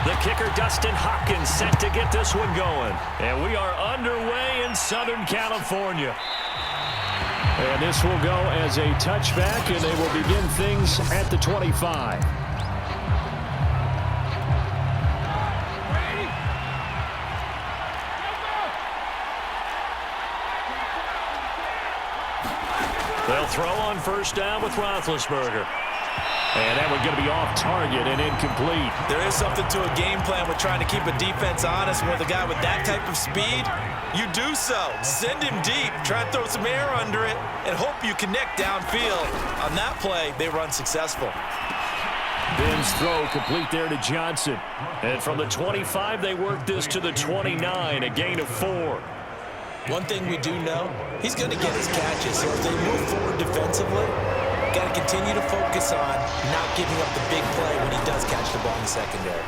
The kicker, Dustin Hopkins, set to get this one going. And we are underway in Southern California. And this will go as a touchback, and they will begin things at the 25. They'll throw on first down with Roethlisberger. And that one's going to be off target and incomplete. There is something to a game plan with trying to keep a defense honest. With a guy with that type of speed, you do so. Send him deep. Try to throw some air under it and hope you connect downfield. On that play, they run successful. Ben's throw complete there to Johnson. And from the 25, they work this to the 29, a gain of 4. One thing we do know, he's going to get his catches. So if they move forward defensively, got to continue to focus on not giving up the big play when he does catch the ball in the secondary.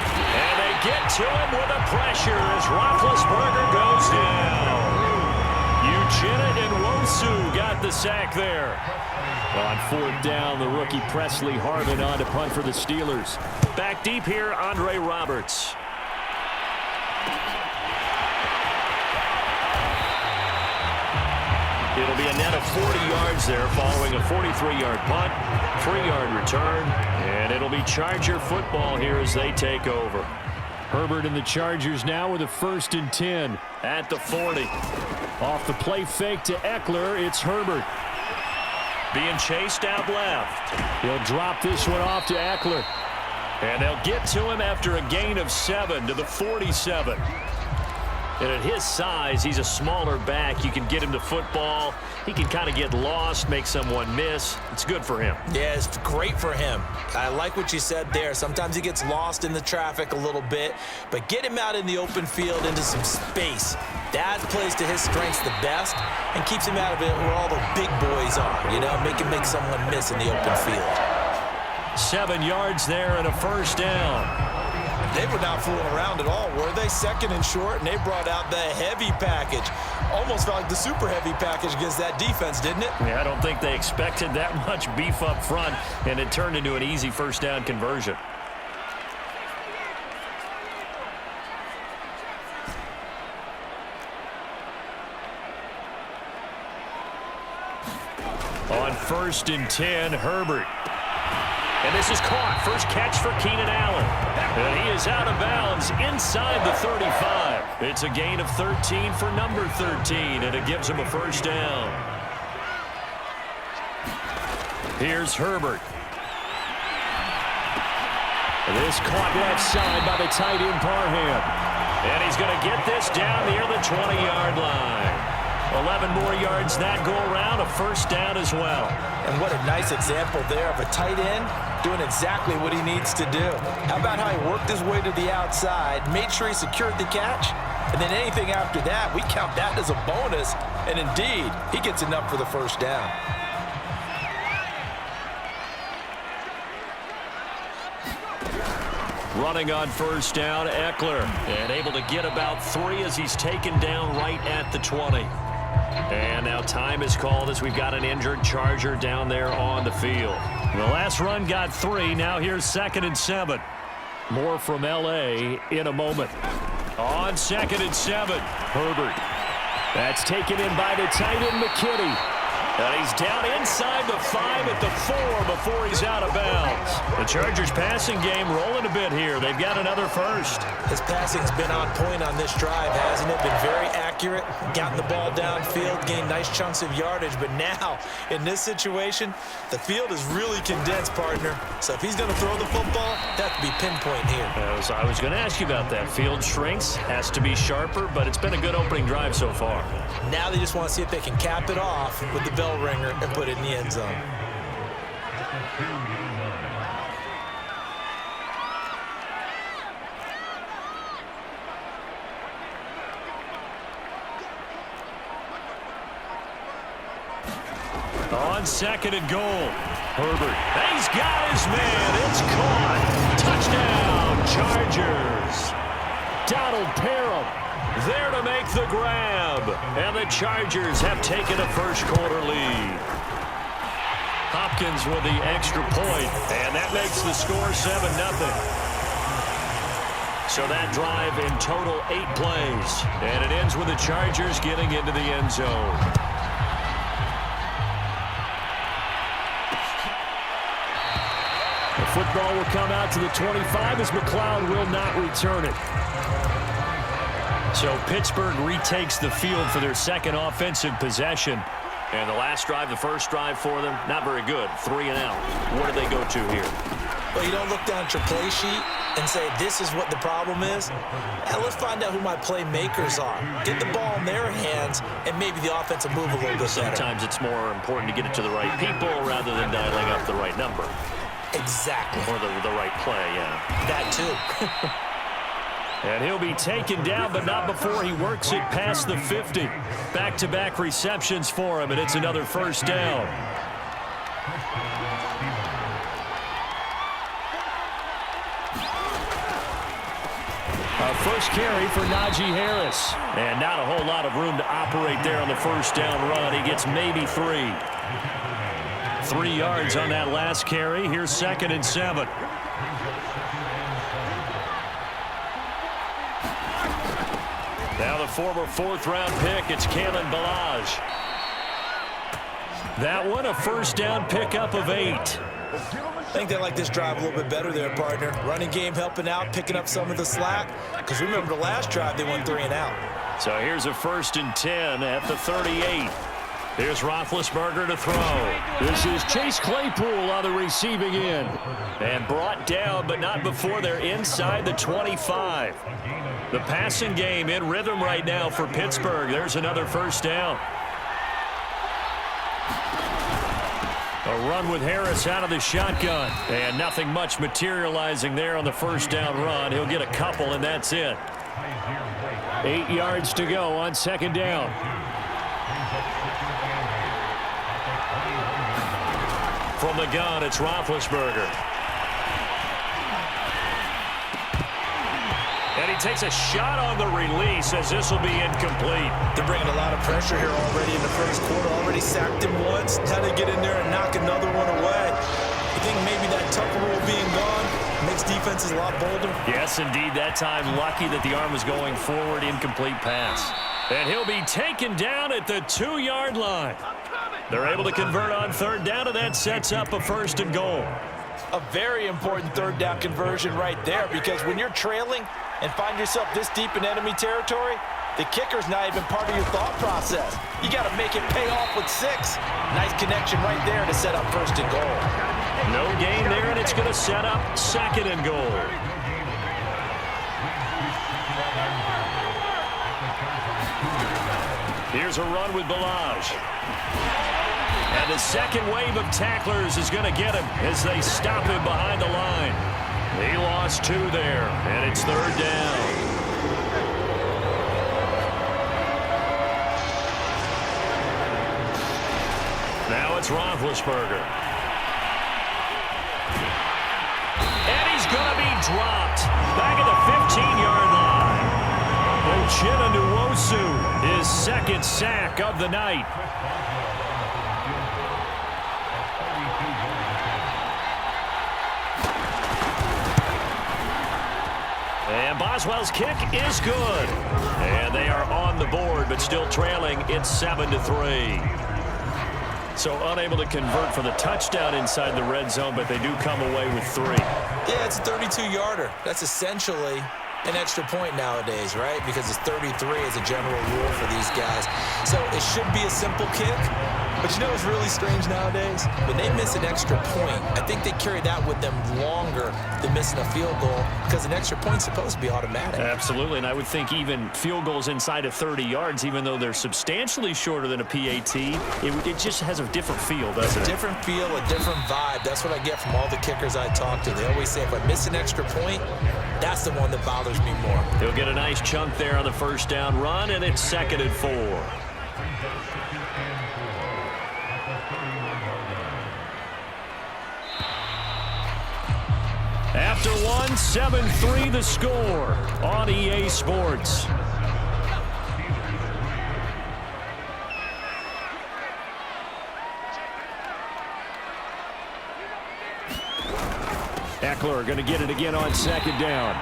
And they get to him with a pressure as Roethlisberger goes down. Uchenna and Wosu got the sack there. On fourth down, the rookie Presley Harvin on to punt for the Steelers. Back deep here, Andre Roberts. It'll be a net of 40 yards there following a 43-yard punt, 3-yard return, and it'll be Charger football here as they take over. Herbert and the Chargers now with a 1st and 10 at the 40. Off the play fake to Eckler, it's Herbert. Being chased out left. He'll drop this one off to Eckler. And they'll get to him after a gain of 7 to the 47. And at his size, he's a smaller back. You can get him to football. He can kind of get lost, make someone miss. It's good for him. Yeah, it's great for him. I like what you said there. Sometimes he gets lost in the traffic a little bit, but get him out in the open field into some space. That plays to his strengths the best and keeps him out of it where all the big boys are, you know, make someone miss in the open field. 7 yards there and a 1st down. They were not fooling around at all, were they? 2nd and short, and they brought out the heavy package. Almost felt like the super heavy package against that defense, didn't it? Yeah, I don't think they expected that much beef up front, and it turned into an easy 1st down conversion. On 1st and 10, Herbert. And this is caught. First catch for Keenan Allen. And he is out of bounds inside the 35. It's a gain of 13 for number 13, and it gives him a 1st down. Here's Herbert. This caught left side by the tight end Parham. And he's going to get this down near the 20-yard line. 11 more yards that go around, a 1st down as well. And what a nice example there of a tight end doing exactly what he needs to do. How about how he worked his way to the outside, made sure he secured the catch, and then anything after that, we count that as a bonus. And indeed, he gets enough for the 1st down. Running on 1st down, Eckler. And able to get about 3 as he's taken down right at the 20. And now time is called as we've got an injured Charger down there on the field. The last run got 3. Now here's 2nd and 7. More from L.A. in a moment. On 2nd and 7, Herbert. That's taken in by the tight end McKinney. And he's down inside the 5 at the 4 before he's out of bounds. The Chargers passing game rolling a bit here. They've got another 1st. His passing's been on point on this drive, hasn't it? Been very accurate, gotten the ball downfield, gained nice chunks of yardage. But now, in this situation, the field is really condensed, partner. So if he's going to throw the football, that could be pinpoint here. I was going to ask you about that. Field shrinks, has to be sharper, but it's been a good opening drive so far. Now they just want to see if they can cap it off with the bell ringer and put it in the end zone. On 2nd and goal, Herbert. He's got his man. It's caught. Touchdown, Chargers. Donald Parham there to make the grab. And the Chargers have taken a 1st quarter lead. Hopkins with the extra point, and that makes the score 7-0. So that drive in total 8 plays, and it ends with the Chargers getting into the end zone. The football will come out to the 25 as McLeod will not return it. So Pittsburgh retakes the field for their second offensive possession. And the last drive, the first drive for them, not very good. 3 and out. What do they go to here? Well, you don't look down at your play sheet and say, this is what the problem is. Now, let's find out who my playmakers are. Get the ball in their hands, and maybe the offense will move a little bit better. Sometimes it's more important to get it to the right people rather than dialing up the right number. Exactly. Or the right play, yeah. That too. And he'll be taken down, but not before he works it past the 50. Back-to-back receptions for him, and it's another first down. Our first carry for Najee Harris. And not a whole lot of room to operate there on the first down run. He gets maybe 3. 3 yards on that last carry. Here's 2nd and 7. Now the former 4th-round pick, it's Kalen Ballage. That one, a first down pickup of 8. I think they like this drive a little bit better there, partner. Running game helping out, picking up some of the slack. Because remember the last drive, they went 3 and out. So here's a 1st and 10 at the 38. Here's Roethlisberger to throw. This is Chase Claypool on the receiving end. And brought down, but not before they're inside the 25. The passing game in rhythm right now for Pittsburgh. There's another first down. A run with Harris out of the shotgun. And nothing much materializing there on the first down run. He'll get a couple, and that's it. 8 yards to go on 2nd down. From the gun, it's Roethlisberger. And he takes a shot on the release as this will be incomplete. They're bringing a lot of pressure here already in the first quarter. Already sacked him once. Now they get in there and knock another one away. You think maybe that Tucker rule being gone makes defenses a lot bolder? Yes, indeed. That time, lucky that the arm was going forward. Incomplete pass. And he'll be taken down at the 2-yard line. They're able to convert on 3rd down, and that sets up a 1st and goal. A very important 3rd down conversion right there, because when you're trailing and find yourself this deep in enemy territory, the kicker's not even part of your thought process. You got to make it pay off with 6. Nice connection right there to set up 1st and goal. No gain there, and it's going to set up 2nd and goal. Here's a run with Ballage. And the second wave of tacklers is going to get him as they stop him behind the line. He lost 2 there, and it's 3rd down. Now it's Roethlisberger. And he's going to be dropped back at the 15-yard line. Uchenna Nwosu, his 2nd sack of the night. And Boswell's kick is good. And they are on the board, but still trailing. It's 7-3. So unable to convert for the touchdown inside the red zone, but they do come away with 3. Yeah, it's a 32-yarder. That's essentially an extra point nowadays, right? Because it's 33 as a general rule for these guys. So it should be a simple kick. But you know what's really strange nowadays? When they miss an extra point, I think they carry that with them longer than missing a field goal, because an extra point's supposed to be automatic. Absolutely, and I would think even field goals inside of 30 yards, even though they're substantially shorter than a PAT, it just has a different feel, doesn't it? A different feel, a different vibe. That's what I get from all the kickers I talk to. They always say, if I miss an extra point, that's the one that bothers me more. He'll get a nice chunk there on the first down run, and it's 2nd and 4. After one, 7-3 the score on EA Sports. Eckler going to get it again on second down.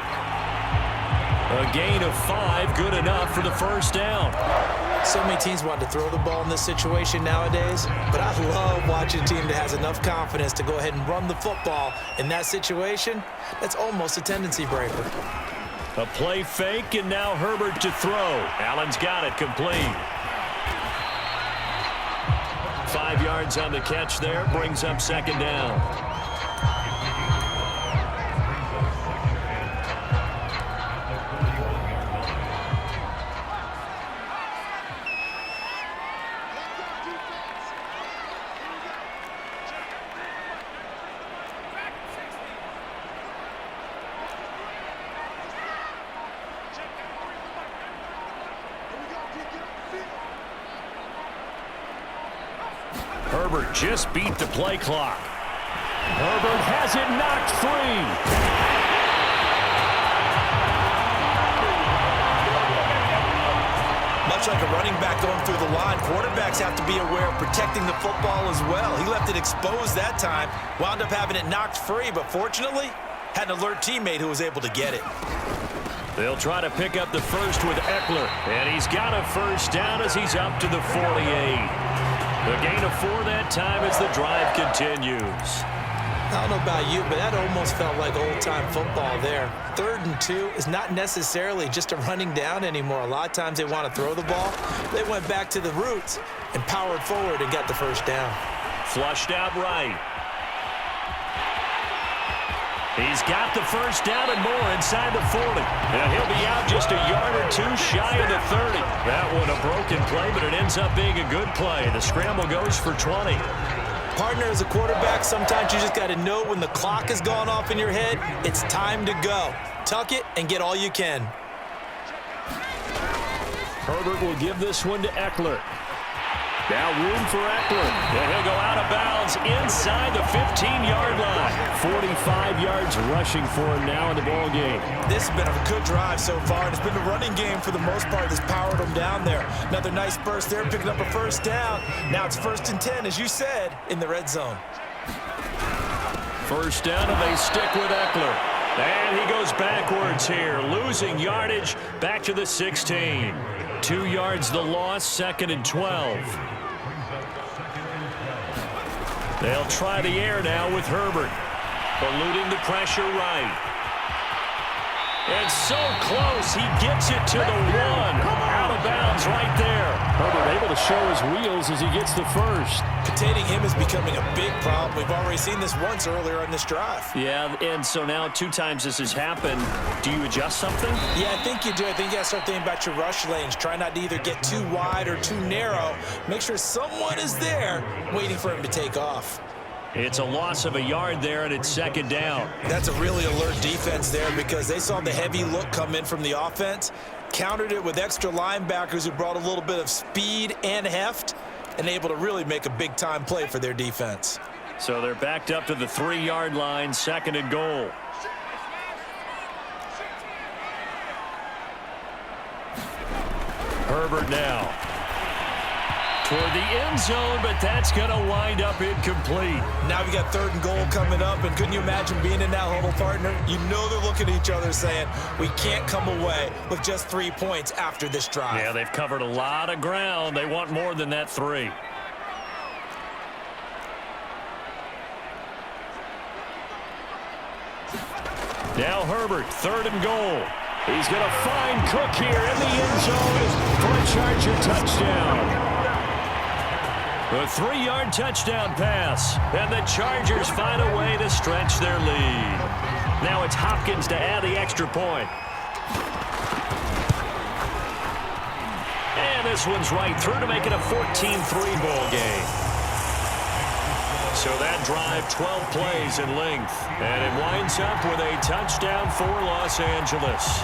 A gain of 5, good enough for the first down. So many teams want to throw the ball in this situation nowadays, but I love watching a team that has enough confidence to go ahead and run the football in that situation. That's almost a tendency breaker. A play fake, and now Herbert to throw. Allen's got it complete. 5 yards on the catch there, brings up second down. Herbert just beat the play clock. Herbert has it knocked free. Much like a running back going through the line, quarterbacks have to be aware of protecting the football as well. He left it exposed that time, wound up having it knocked free, but fortunately, had an alert teammate who was able to get it. They'll try to pick up the first with Eckler, and he's got a first down as he's up to the 48. The gain of 4 that time as the drive continues. I don't know about you, but that almost felt like old-time football there. 3rd and 2 is not necessarily just a running down anymore. A lot of times they want to throw the ball. They went back to the roots and powered forward and got the first down. Flushed out right. He's got the first down and more inside the 40. And he'll be out just a yard or 2 shy of the 30. That one a broken play, but it ends up being a good play. The scramble goes for 20. Partner, as a quarterback, sometimes you just got to know when the clock has gone off in your head, it's time to go. Tuck it and get all you can. Herbert will give this one to Eckler. Now room for Eckler. And he'll go out of bounds inside the 15-yard line. 45 yards rushing for him now in the ball game. This has been a good drive so far, and it's been a running game for the most part that's powered them down there. Another nice burst there, picking up a first down. Now it's 1st and 10, as you said, in the red zone. First down, and they stick with Eckler. And he goes backwards here, losing yardage back to the 16. 2 yards the loss, 2nd and 12. They'll try the air now with Herbert. Eluding the pressure right. And so close, he gets it to the 1. Out of bounds right there. Herbert able to show his wheels as he gets the first. Containing him is becoming a big problem. We've already seen this once earlier in this drive. Yeah, and so now 2 times this has happened. Do you adjust something? Yeah, I think you do. I think you got to start thinking about your rush lanes. Try not to either get too wide or too narrow. Make sure someone is there waiting for him to take off. It's a loss of a yard there, and it's 2nd down. That's a really alert defense there because they saw the heavy look come in from the offense, countered it with extra linebackers who brought a little bit of speed and heft, and able to really make a big-time play for their defense. So they're backed up to the 3-yard line, 2nd and goal. Herbert now toward the end zone, but that's going to wind up incomplete. Now we got 3rd and goal coming up, and couldn't you imagine being in that huddle, partner? You know they're looking at each other saying, we can't come away with just 3 points after this drive. Yeah, they've covered a lot of ground. They want more than that 3. Now Herbert, 3rd and goal. He's going to find Cook here in the end zone for a Charger touchdown. A 3-yard touchdown pass, and the Chargers find a way to stretch their lead. Now it's Hopkins to add the extra point. And this one's right through to make it a 14-3 ball game. So that drive, 12 plays in length, and it winds up with a touchdown for Los Angeles.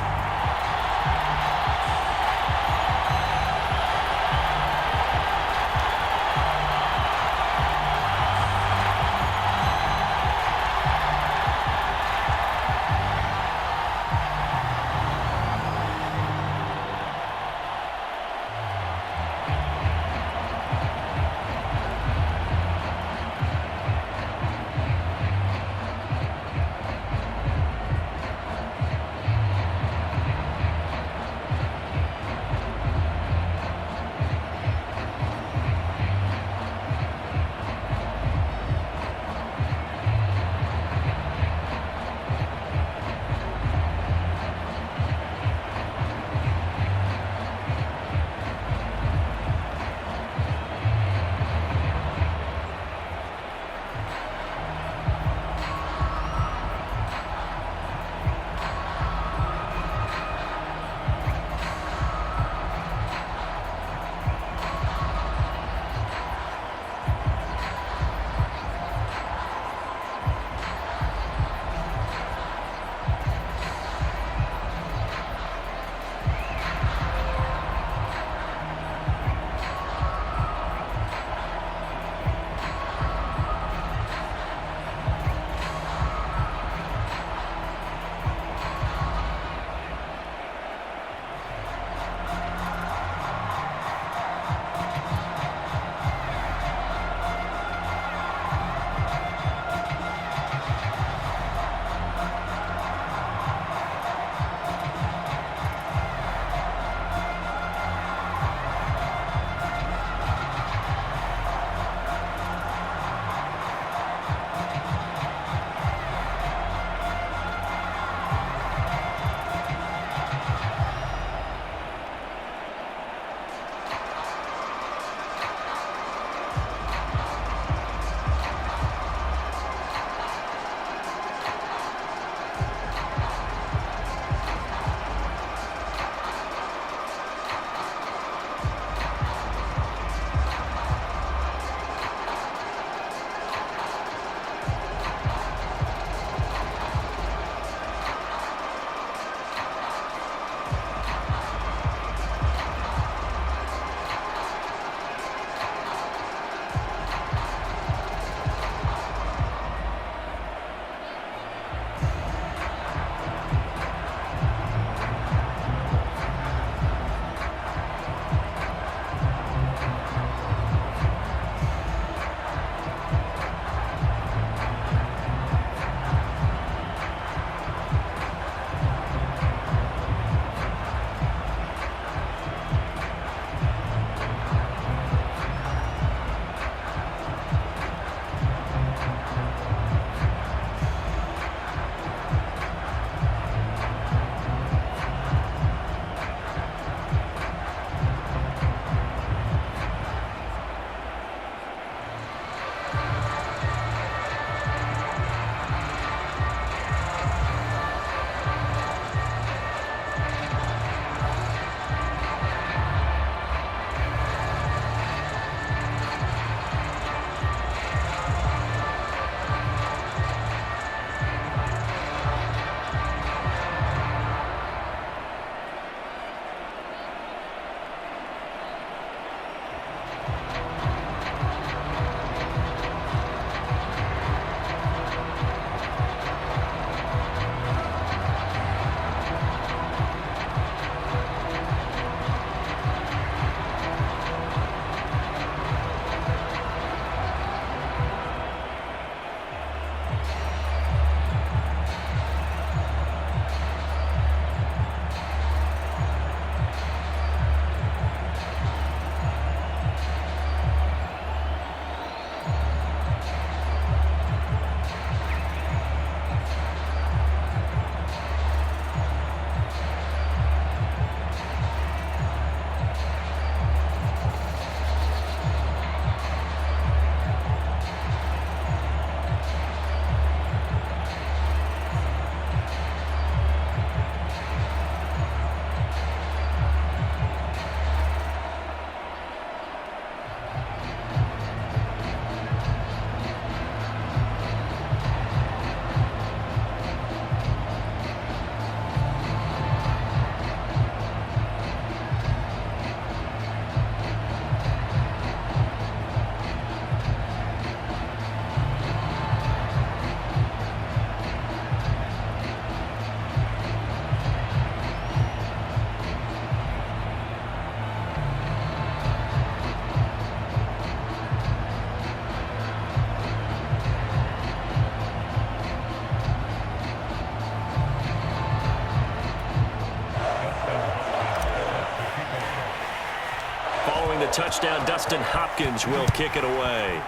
touchdown. Dustin Hopkins will kick it away.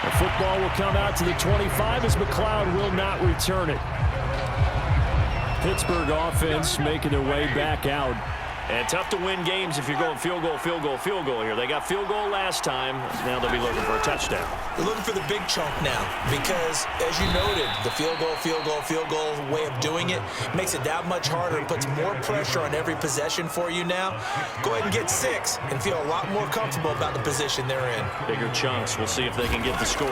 The football will come out to the 25 as McLeod will not return it. Pittsburgh offense making their way back out. And tough to win games if you're going field goal here. They got field goal last time. Now they'll be looking for a touchdown. They're looking for the big chunk now because, as you noted, the field goal way of doing it makes it that much harder and puts more pressure on every possession for you now. Go ahead and get 6 and feel a lot more comfortable about the position they're in. Bigger chunks. We'll see if they can get the score.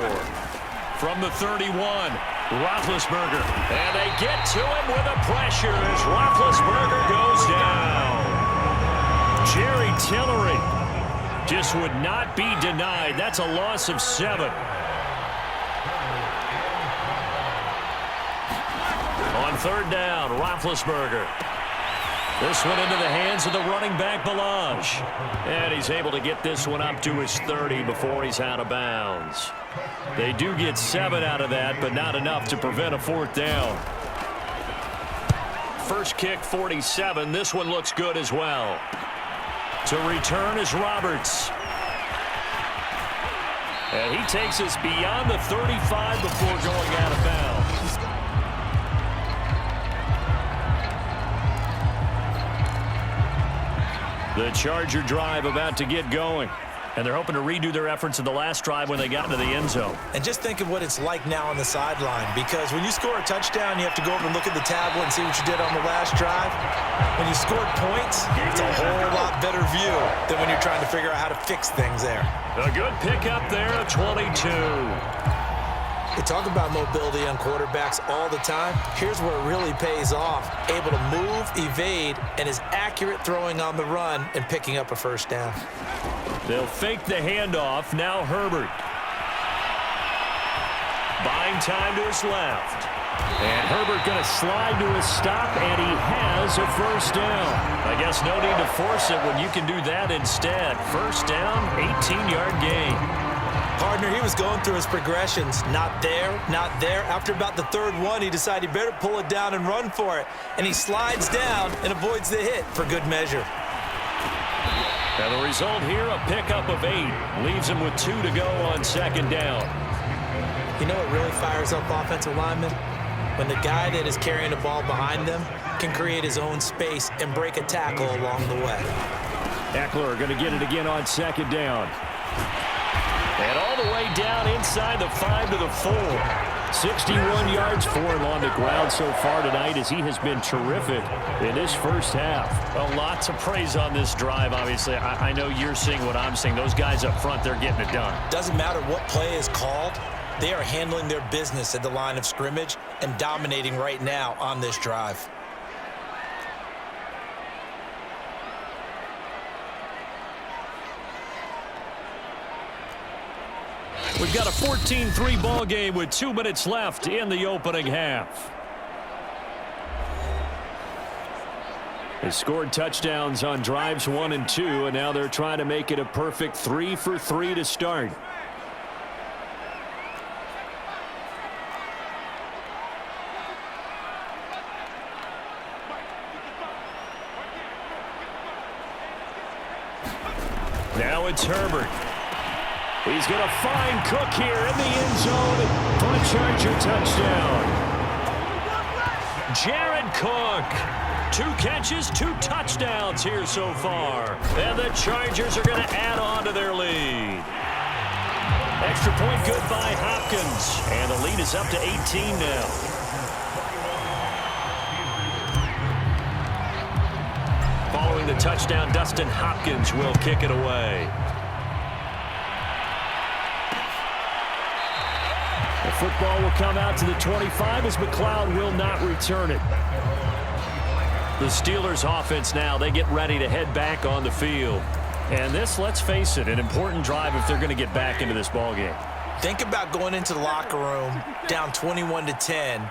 From the 31, Roethlisberger. And they get to him with a pressure as Roethlisberger goes down. Jerry Tillery just would not be denied. That's a loss of 7. On third down, Roethlisberger. This one into the hands of the running back, Ballage. And he's able to get this one up to his 30 before he's out of bounds. They do get 7 out of that, but not enough to prevent a 4th down. First kick, 47. This one looks good as well. To return is Roberts. And he takes us beyond the 35 before going out of bounds. The Charger drive about to get going. And they're hoping to redo their efforts in the last drive when they got into the end zone. And just think of what it's like now on the sideline, because when you score a touchdown, you have to go over and look at the tablet and see what you did on the last drive. When you scored points, it's a whole lot better view than when you're trying to figure out how to fix things there. A good pickup there, 22. They talk about mobility on quarterbacks all the time. Here's where it really pays off. Able to move, evade, and is accurate throwing on the run and picking up a first down. They'll fake the handoff. Now Herbert. Buying time to his left. And Herbert going to slide to a stop, and he has a first down. I guess no need to force it when you can do that instead. First down, 18-yard gain. Partner, he was going through his progressions. Not there, not there. After about the third one, he decided he better pull it down and run for it. And he slides down and avoids the hit for good measure. And the result here, a pickup of 8. Leaves him with 2 to go on second down. You know what really fires up offensive linemen? When the guy that is carrying the ball behind them can create his own space and break a tackle along the way. Eckler going to get it again on second down. And all the way down inside the 5 to the 4. 61 yards for him on the ground so far tonight as he has been terrific in this first half. A lot to praise on this drive, obviously. I know you're seeing what I'm seeing. Those guys up front, they're getting it done. Doesn't matter what play is called. They are handling their business at the line of scrimmage and dominating right now on this drive. We've got a 14-3 ball game with 2 minutes left in the opening half. They scored touchdowns on drives 1 and 2, and now they're trying to make it a perfect 3 for 3 to start. Now it's Herbert. He's going to find Cook here in the end zone for a Charger touchdown. Jared Cook. 2 catches, 2 touchdowns here so far. And the Chargers are going to add on to their lead. Extra point good by Hopkins. And the lead is up to 18 now. Following the touchdown, Dustin Hopkins will kick it away. The football will come out to the 25 as McLeod will not return it. The Steelers offense now, they get ready to head back on the field. And this, let's face it, an important drive if they're going to get back into this ballgame. Think about going into the locker room down 21-10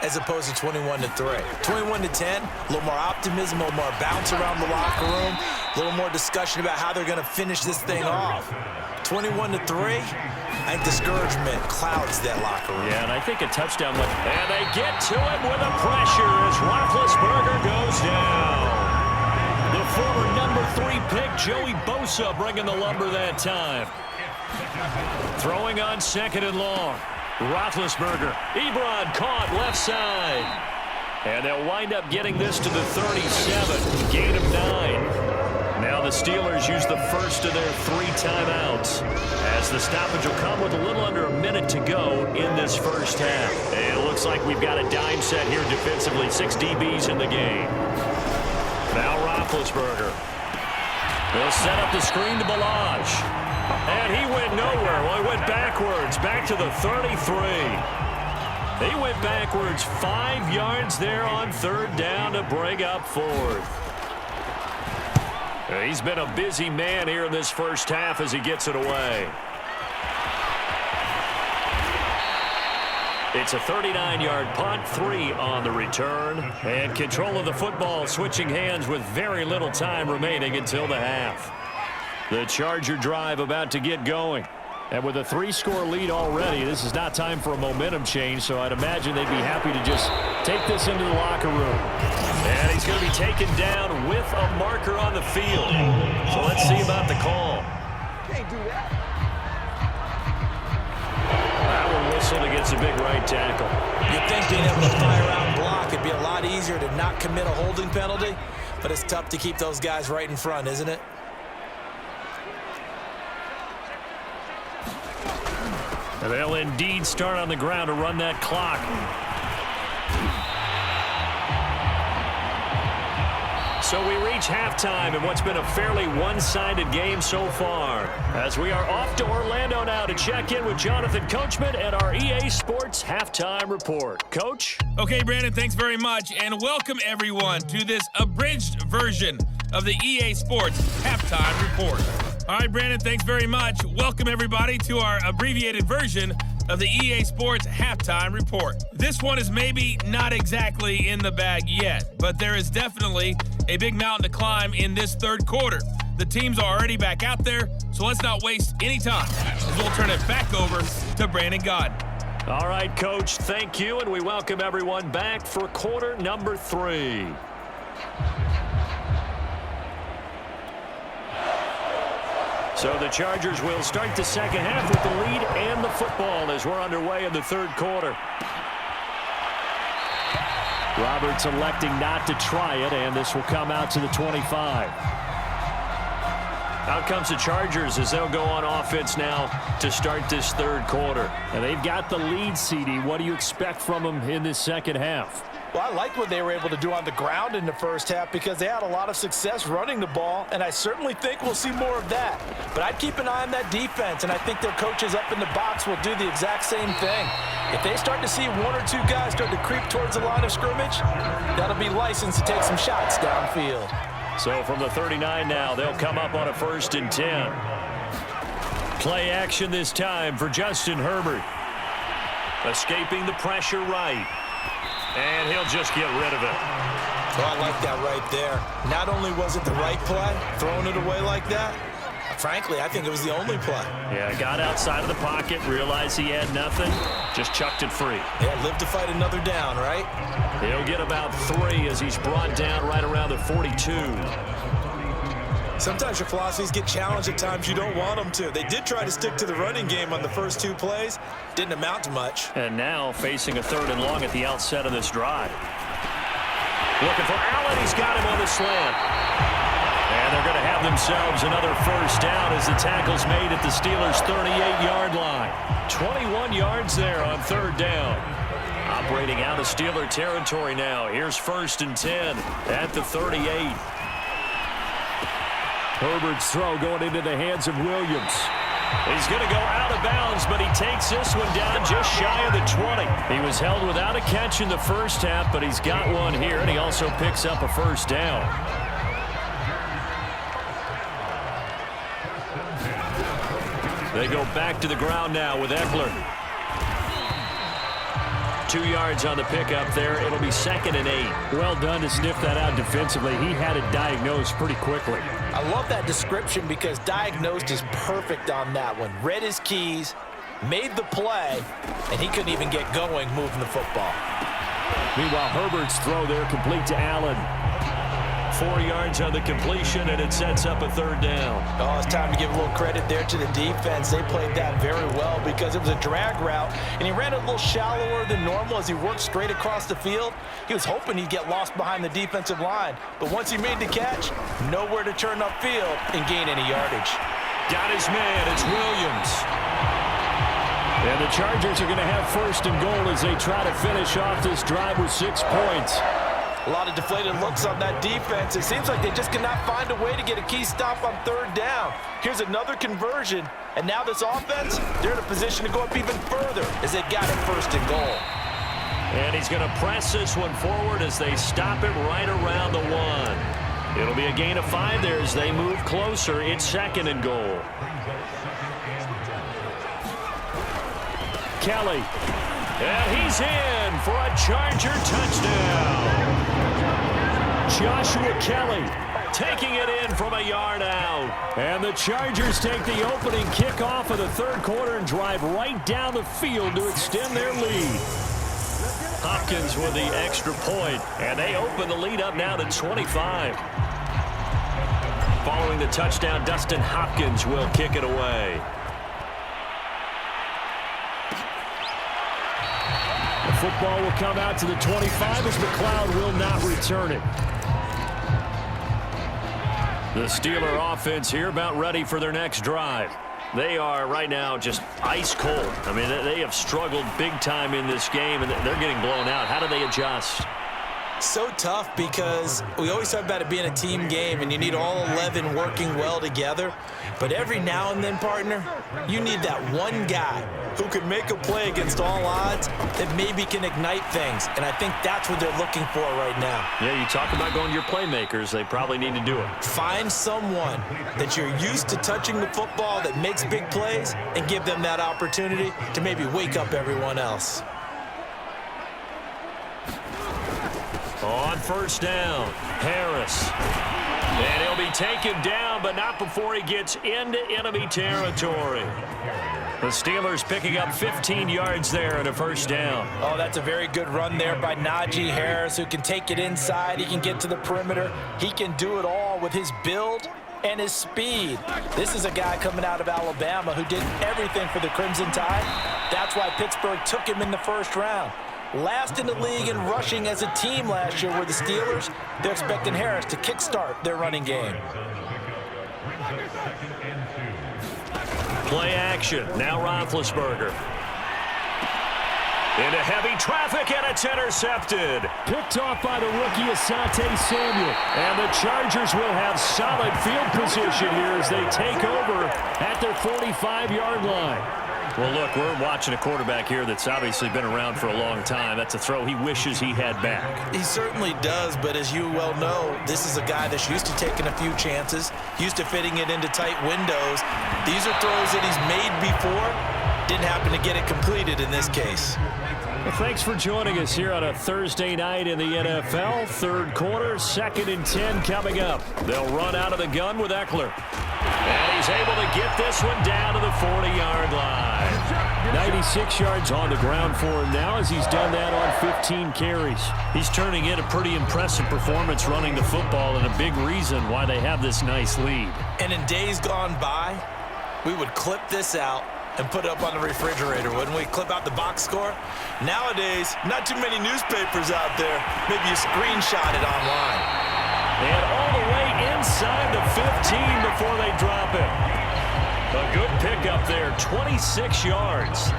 as opposed to 21-3. 21-10, a little more optimism, a little more bounce around the locker room, a little more discussion about how they're going to finish this thing off. 21-3, I think discouragement clouds that locker room. Yeah, and I think a touchdown would... And they get to it with the pressure as Roethlisberger goes down. The former number 3 pick, Joey Bosa, bringing the lumber that time. Throwing on 2nd and long. Roethlisberger. Ebron caught left side. And they'll wind up getting this to the 37. Gain of 9. Now the Steelers use the first of their 3 timeouts, as the stoppage will come with a little under a minute to go in this first half. And it looks like we've got a dime set here defensively. 6 DBs in the game. Now Roethlisberger. They'll set up the screen to Balaj. And he went nowhere. Well, he went backwards, back to the 33. He went backwards 5 yards there on 3rd down to bring up 4th. He's been a busy man here in this first half as he gets it away. It's a 39-yard punt, 3 on the return, and control of the football switching hands with very little time remaining until the half. The Charger drive about to get going. And with a 3-score lead already, this is not time for a momentum change, so I'd imagine they'd be happy to just take this into the locker room. And he's going to be taken down with a marker on the field. So let's see about the call. Can't do that. That one whistled against a big right tackle. You'd think being able to fire out and block, it'd be a lot easier to not commit a holding penalty, but it's tough to keep those guys right in front, isn't it? They'll indeed start on the ground to run that clock. So we reach halftime in what's been a fairly one-sided game so far, as we are off to Orlando now to check in with Jonathan Coachman at our EA Sports Halftime Report. Coach? Okay, Brandon, thanks very much, and welcome everyone to this abridged version of the EA Sports Halftime Report. All right, Brandon, thanks very much. Welcome everybody to our abbreviated version of the EA Sports Halftime Report. This one is maybe not exactly in the bag yet, but there is definitely a big mountain to climb in this third quarter. The teams are already back out there, so let's not waste any time, as we'll turn it back over to Brandon Godden. All right, Coach, thank you, and we welcome everyone back for quarter number 3. So the Chargers will start the second half with the lead and the football as we're underway in the third quarter. Roberts electing not to try it, and this will come out to the 25. Out comes the Chargers as they'll go on offense now to start this third quarter. And they've got the lead, CD. What do you expect from them in this second half? Well, I liked what they were able to do on the ground in the first half because they had a lot of success running the ball, and I certainly think we'll see more of that. But I'd keep an eye on that defense, and I think their coaches up in the box will do the exact same thing. If they start to see 1 or 2 guys start to creep towards the line of scrimmage, that'll be licensed to take some shots downfield. So from the 39 now, they'll come up on a 1st and 10. Play action this time for Justin Herbert. Escaping the pressure right. And he'll just get rid of it. Well, I like that right there. Not only was it the right play, throwing it away like that, frankly, I think it was the only play. Yeah, got outside of the pocket, realized he had nothing, just chucked it free. Yeah, live to fight another down, right? He'll get about 3 as he's brought down right around the 42. Sometimes your philosophies get challenged at times you don't want them to. They did try to stick to the running game on the first 2 plays. Didn't amount to much. And now facing a 3rd and long at the outset of this drive. Looking for Allen. He's got him on the slant. And they're going to have themselves another first down as the tackle's made at the Steelers' 38-yard line. 21 yards there on 3rd down. Operating out of Steeler territory now. Here's 1st and 10 at the 38. Herbert's throw going into the hands of Williams. He's going to go out of bounds, but he takes this one down just shy of the 20. He was held without a catch in the first half, but he's got one here, and he also picks up a first down. They go back to the ground now with Eckler. 2 yards on the pickup there. It'll be 2nd and 8. Well done to sniff that out defensively. He had it diagnosed pretty quickly. I love that description because diagnosed is perfect on that one. Read his keys, made the play, and he couldn't even get going moving the football. Meanwhile, Herbert's throw there complete to Allen. 4 yards on the completion, and it sets up a 3rd down. Oh, it's time to give a little credit there to the defense. They played that very well because it was a drag route, and he ran a little shallower than normal as he worked straight across the field. He was hoping he'd get lost behind the defensive line, but once he made the catch, nowhere to turn upfield and gain any yardage. Got his man. It's Williams. And the Chargers are going to have 1st and goal as they try to finish off this drive with 6 points. A lot of deflated looks on that defense. It seems like they just cannot find a way to get a key stop on 3rd down. Here's another conversion, and now this offense, they're in a position to go up even further as they've got it 1st and goal. And he's going to press this one forward as they stop it right around the 1. It'll be a gain of 5 there as they move closer. It's 2nd and goal. Kelly. And he's in for a Charger touchdown. Joshua Kelly taking it in from a yard out. And the Chargers take the opening kickoff of the 3rd quarter and drive right down the field to extend their lead. Hopkins with the extra point, and they open the lead up now to 25. Following the touchdown, Dustin Hopkins will kick it away. The football will come out to the 25 as McLeod will not return it. The Steeler offense here about ready for their next drive. They are right now just ice cold. I mean, they have struggled big time in this game, and they're getting blown out. How do they adjust? So tough because we always talk about it being a team game, and you need all 11 working well together. But every now and then, partner, you need that one guy who can make a play against all odds that maybe can ignite things. And I think that's what they're looking for right now. Yeah, you talk about going to your playmakers. They probably need to do it. Find someone that you're used to touching the football that makes big plays and give them that opportunity to maybe wake up everyone else. On 1st down, Harris. And he'll be taken down, but not before he gets into enemy territory. The Steelers picking up 15 yards there and a 1st down. Oh, that's a very good run there by Najee Harris, who can take it inside. He can get to the perimeter. He can do it all with his build and his speed. This is a guy coming out of Alabama who did everything for the Crimson Tide. That's why Pittsburgh took him in the 1st round. Last in the league in rushing as a team last year were the Steelers. They're expecting Harris to kickstart their running game. Play action. Now Roethlisberger. Into heavy traffic, and it's intercepted. Picked off by the rookie Asante Samuel. And the Chargers will have solid field position here as they take over at their 45-yard line. Well, look, we're watching a quarterback here that's obviously been around for a long time. That's a throw he wishes he had back. He certainly does, but as you well know, this is a guy that's used to taking a few chances, used to fitting it into tight windows. These are throws that he's made before. Didn't happen to get it completed in this case. Well, thanks for joining us here on a Thursday night in the NFL. 3rd quarter, 2nd and 10 coming up. They'll run out of the gun with Eckler. And he's able to get this one down to the 40-yard line. 96 yards on the ground for him now as he's done that on 15 carries. He's turning in a pretty impressive performance running the football, and a big reason why they have this nice lead. And in days gone by, we would clip this out and put it up on the refrigerator, wouldn't we? Clip out the box score. Nowadays, not too many newspapers out there. Maybe you screenshot it online. And all the way inside the 15 before they drop it. A good pickup there, 26 yards.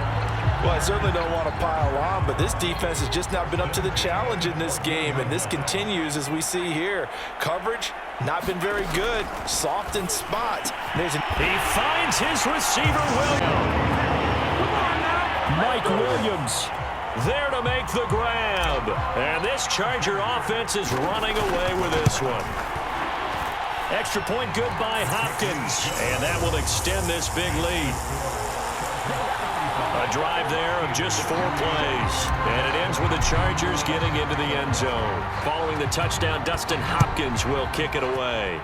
Well, I certainly don't want to pile on, but this defense has just not been up to the challenge in this game, and this continues as we see here. Coverage, not been very good. Soft in spots. He finds his receiver, Williams. Mike Williams there to make the grab. And this Charger offense is running away with this one. Extra point good by Hopkins. And that will extend this big lead. A drive there of just 4 plays. And it ends with the Chargers getting into the end zone. Following the touchdown, Dustin Hopkins will kick it away.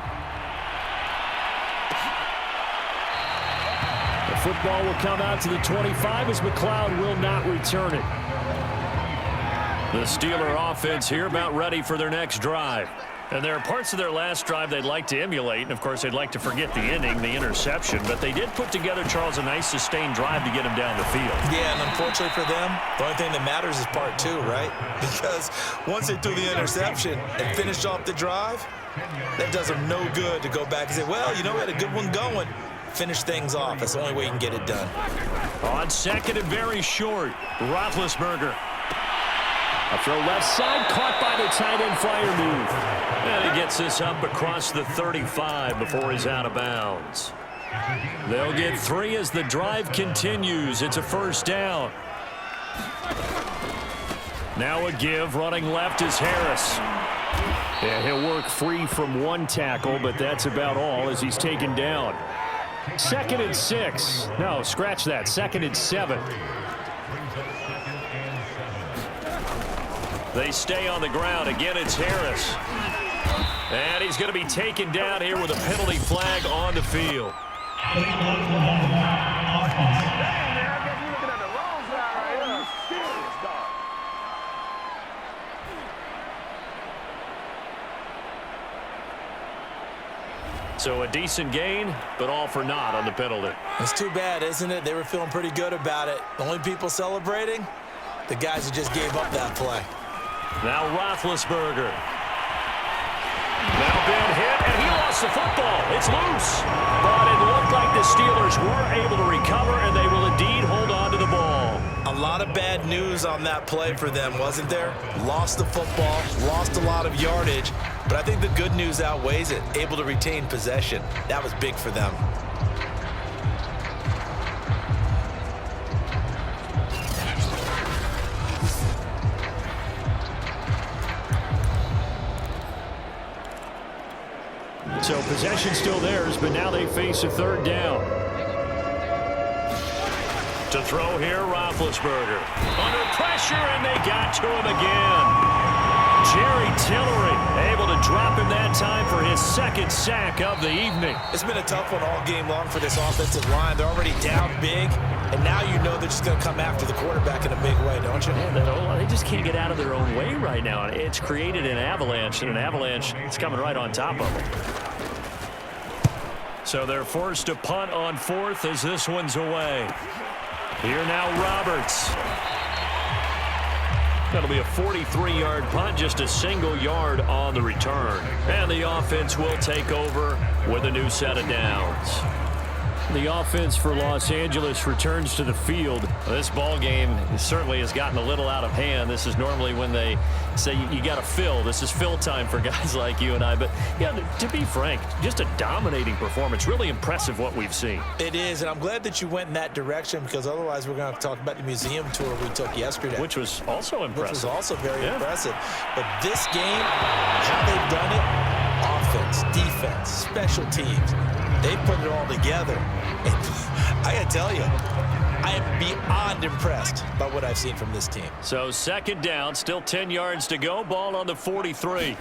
The football will come out to the 25 as McLeod will not return it. The Steeler offense here about ready for their next drive. And there are parts of their last drive they'd like to emulate. And, of course, they'd like to forget the ending, the interception. But they did put together, Charles, a nice sustained drive to get them down the field. Yeah, and unfortunately for them, the only thing that matters is part 2, right? Because once they threw the interception and finished off the drive, that does them no good to go back and say, well, you know, we had a good one going. Finish things off. That's the only way you can get it done. On second and very short, Roethlisberger. A throw left side, caught by the tight end flyer move. And he gets this up across the 35 before he's out of bounds. They'll get 3 as the drive continues. It's a first down. Now a give, running left is Harris. Yeah, he'll work free from 1 tackle, but that's about all as he's taken down. 2nd and 6. No, scratch that. 2nd and 7. They stay on the ground. Again, it's Harris. And he's going to be taken down here with a penalty flag on the field. So a decent gain, but all for naught on the penalty. It's too bad, isn't it? They were feeling pretty good about it. The only people celebrating, the guys who just gave up that play. Now Roethlisberger. Now been hit, and he lost the football. It's loose. But it looked like the Steelers were able to recover, and they will indeed hold on to the ball. A lot of bad news on that play for them, wasn't there? Lost the football, lost a lot of yardage, but I think the good news outweighs it. Able to retain possession. That was big for them. So possession still theirs, but now they face a 3rd down. To throw here, Roethlisberger. Under pressure, and they got to him again. Jerry Tillery able to drop him that time for his 2nd sack of the evening. It's been a tough one all game long for this offensive line. They're already down big, and now you know they're just going to come after the quarterback in a big way, don't you? Yeah, they just can't get out of their own way right now. It's created an avalanche, and an avalanche is coming right on top of them. So they're forced to punt on 4th as this one's away. Here now Roberts. That'll be a 43-yard punt, just a single yard on the return. And the offense will take over with a new set of downs. The offense for Los Angeles returns to the field. This ball game certainly has gotten a little out of hand. This is normally when they say you got to fill. This is fill time for guys like you and I. But, yeah, to be frank, just a dominating performance. Really impressive what we've seen. It is, and I'm glad that you went in that direction because otherwise we're going to have to talk about the museum tour we took yesterday. Which was also impressive. Which was also very impressive. But this game, how they've done it, offense, defense, special teams, they put it all together. And I got to tell you, I am beyond impressed by what I've seen from this team. So 2nd down, still 10 yards to go. Ball on the 43.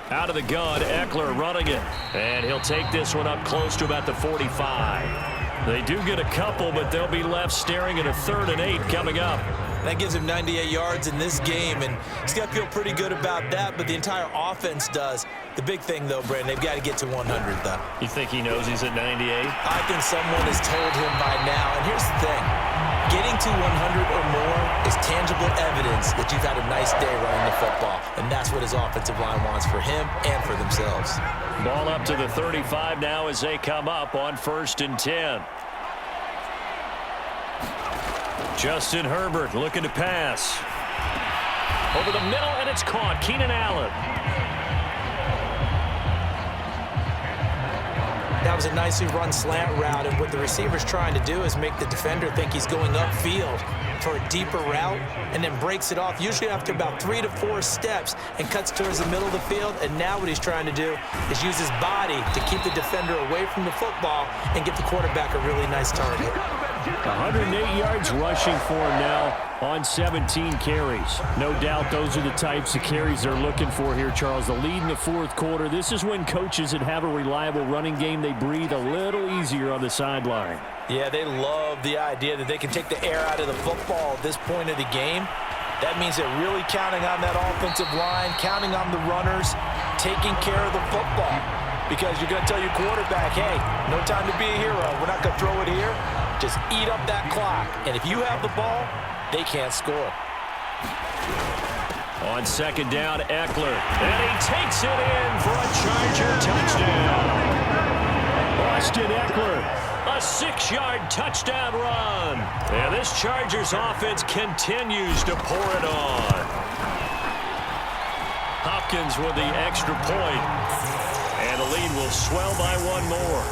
Out of the gun, Eckler running it. And he'll take this one up close to about the 45. They do get a couple, but they'll be left staring at a 3rd and 8 coming up. That gives him 98 yards in this game, and he's got to feel pretty good about that, but the entire offense does. The big thing, though, Brandon, they've got to get to 100, though. You think he knows he's at 98? I think someone has told him by now, and here's the thing. Getting to 100 or more is tangible evidence that you've had a nice day running the football, and that's what his offensive line wants for him and for themselves. Ball up to the 35 now as they come up on 1st and 10. Justin Herbert looking to pass. Over the middle, and it's caught. Keenan Allen. That was a nicely run slant route, and what the receiver's trying to do is make the defender think he's going upfield for a deeper route and then breaks it off, usually after about 3 to 4 steps, and cuts towards the middle of the field. And now what he's trying to do is use his body to keep the defender away from the football and get the quarterback a really nice target. 108 yards rushing for him now on 17 carries. No doubt those are the types of carries they're looking for here, Charles. The lead in the fourth quarter. This is when coaches that have a reliable running game, they breathe a little easier on the sideline. Yeah, they love the idea that they can take the air out of the football at this point of the game. That means they're really counting on that offensive line, counting on the runners, taking care of the football. Because you're going to tell your quarterback, hey, no time to be a hero. We're not going to throw it here. Just eat up that clock. And if you have the ball, they can't score. On second down, Eckler. And he takes it in for a Charger touchdown. Austin Eckler, a 6-yard touchdown run. And this Chargers offense continues to pour it on. Hopkins with the extra point. And the lead will swell by one more.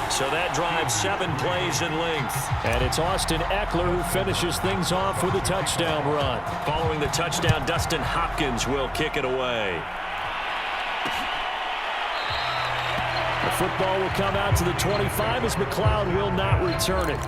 So that drives 7 plays in length. And it's Austin Eckler who finishes things off with a touchdown run. Following the touchdown, Dustin Hopkins will kick it away. The football will come out to the 25 as McLeod will not return it.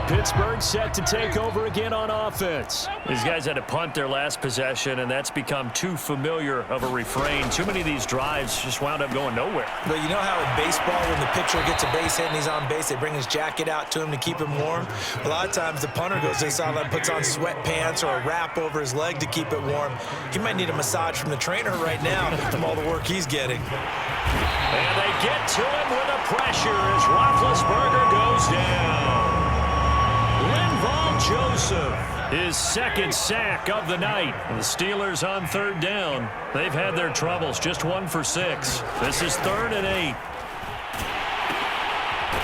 Pittsburgh set to take over again on offense. These guys had to punt their last possession, and that's become too familiar of a refrain. Too many of these drives just wound up going nowhere. But you know how in baseball, when the pitcher gets a base hit and he's on base, they bring his jacket out to him to keep him warm? A lot of times the punter goes inside and puts on sweatpants or a wrap over his leg to keep it warm. He might need a massage from the trainer right now from all the work he's getting. And they get to him with the pressure as Roethlisberger goes down. Linval Joseph, his second sack of the night. And the Steelers on third down. They've had their troubles, just 1 for 6. This is 3rd and 8.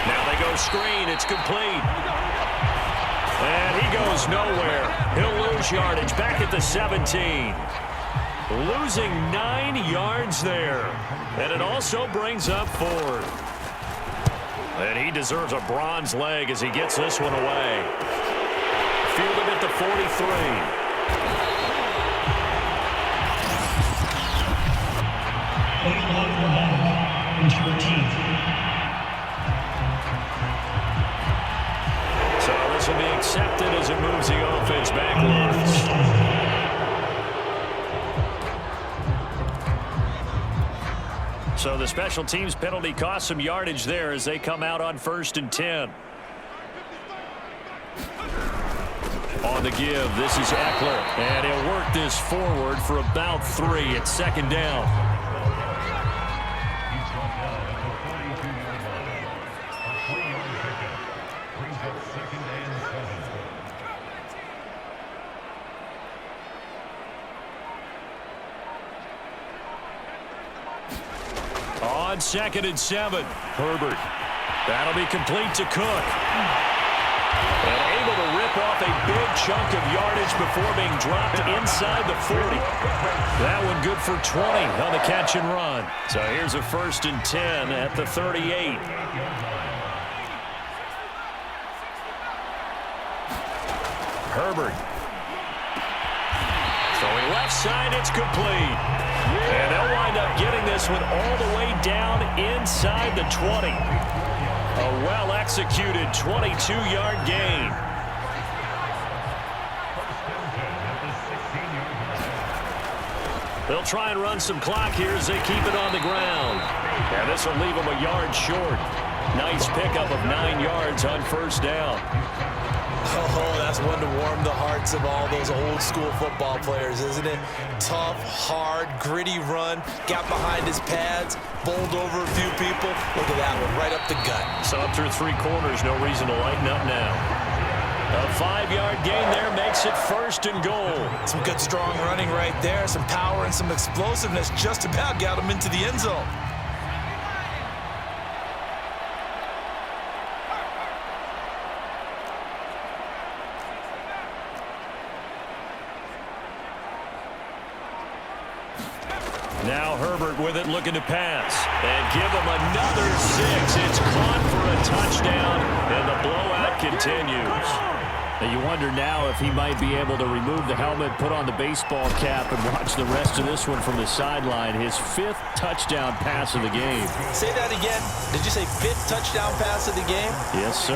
Now they go screen, it's complete. And he goes nowhere. He'll lose yardage back at the 17. Losing 9 yards there. And it also brings up 4th. And he deserves a bronze leg as he gets this one away. Fielded at the 43. So this will be accepted as it moves the offense backwards. So the special teams penalty cost some yardage there as they come out on 1st and 10. On the give, this is Eckler. And he'll work this forward for about 3 at 2nd down. On 2nd and 7, Herbert. That'll be complete to Cook. And able to rip off a big chunk of yardage before being dropped inside the 40. That one good for 20 on the catch and run. So here's a 1st and 10 at the 38. Herbert. Throwing left side, it's complete. And they'll wind up getting this one all the way down inside the 20. A well-executed 22-yard gain. They'll try and run some clock here as they keep it on the ground. And this will leave them a yard short. Nice pickup of 9 yards on 1st down. Oh, that's one to warm the hearts of all those old school football players, isn't it? Tough, hard, gritty run, got behind his pads, bowled over a few people. Look at that one, right up the gut. So up through 3 quarters, no reason to lighten up now. A 5-yard gain there makes it 1st and goal. Some good strong running right there, some power and some explosiveness just about got him into the end zone. Now Herbert with it, looking to pass. And give him another 6. It's caught for a touchdown, and the blowout continues. And you wonder now if he might be able to remove the helmet, put on the baseball cap, and watch the rest of this one from the sideline. His 5th touchdown pass of the game. Say that again. Did you say 5th touchdown pass of the game? Yes, sir.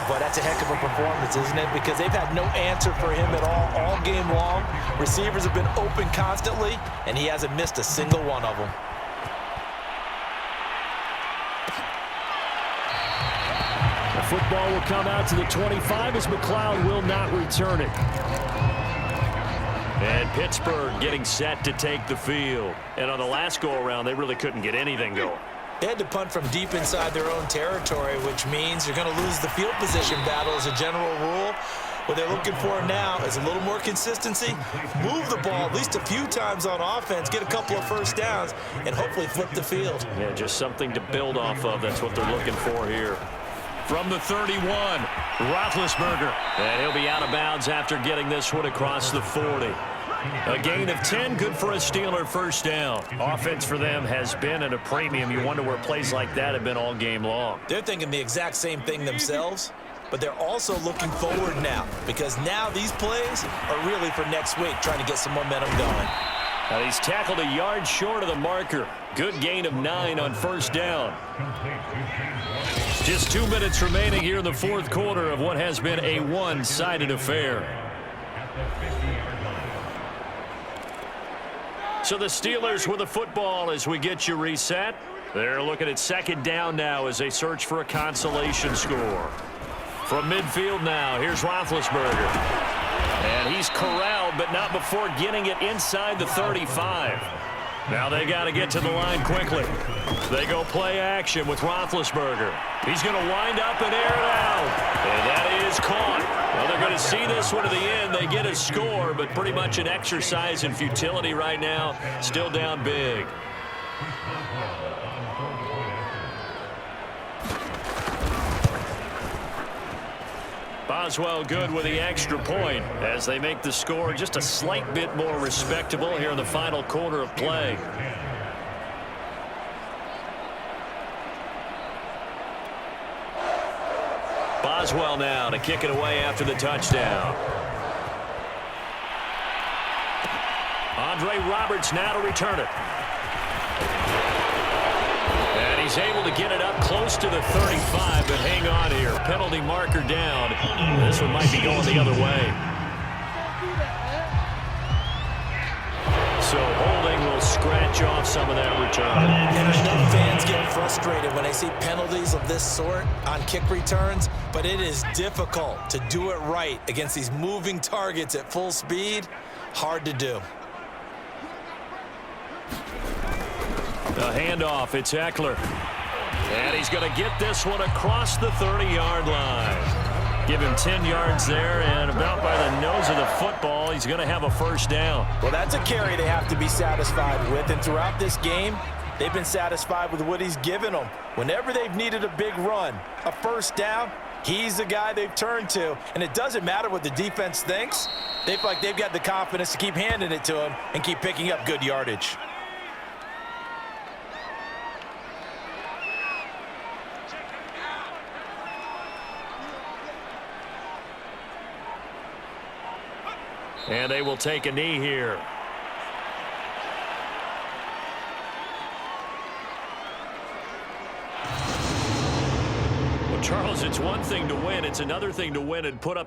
Well, that's a heck of a performance, isn't it? Because they've had no answer for him at all game long. Receivers have been open constantly, and he hasn't missed a single one of them. The football will come out to the 25 as McLeod will not return it. And Pittsburgh getting set to take the field. And on the last go-around, they really couldn't get anything going. They had to punt from deep inside their own territory, which means you're going to lose the field position battle as a general rule. What they're looking for now is a little more consistency, move the ball at least a few times on offense, get a couple of first downs, and hopefully flip the field. Yeah, just something to build off of. That's what they're looking for here. From the 31, Roethlisberger. And he'll be out of bounds after getting this one across the 40. A gain of 10, good for a Steeler first down. Offense for them has been at a premium. You wonder where plays like that have been all game long. They're thinking the exact same thing themselves, but they're also looking forward now because now these plays are really for next week, trying to get some momentum going. Now he's tackled a yard short of the marker. Good gain of 9 on first down. Just 2 minutes remaining here in the 4th quarter of what has been a one-sided affair. So the Steelers with the football as we get you reset. They're looking at 2nd down now as they search for a consolation score. From midfield now, here's Roethlisberger. And he's corralled, but not before getting it inside the 35. Now they got to get to the line quickly. They go play action with Roethlisberger. He's going to wind up and air it out. And that is caught. Well, they're going to see this one to the end. They get a score, but pretty much an exercise in futility right now. Still down big. Boswell good with the extra point as they make the score just a slight bit more respectable here in the final quarter of play. Boswell now to kick it away after the touchdown. Andre Roberts now to return it. And he's able to get it up close to the 35, but hang on here. Penalty marker down. This one might be going the other way. So holding will scratch off some of that return. And I know fans get frustrated when they see penalties of this sort on kick returns, but it is difficult to do it right against these moving targets at full speed. Hard to do. The handoff, it's Eckler. And he's going to get this one across the 30-yard line. Give him 10 yards there, and about by the nose of the football, he's going to have a first down. Well, that's a carry they have to be satisfied with, and throughout this game, they've been satisfied with what he's given them. Whenever they've needed a big run, a first down, he's the guy they've turned to, and it doesn't matter what the defense thinks. They feel like they've got the confidence to keep handing it to him and keep picking up good yardage. And they will take a knee here. Well, Charles, it's one thing to win. It's another thing to win and put up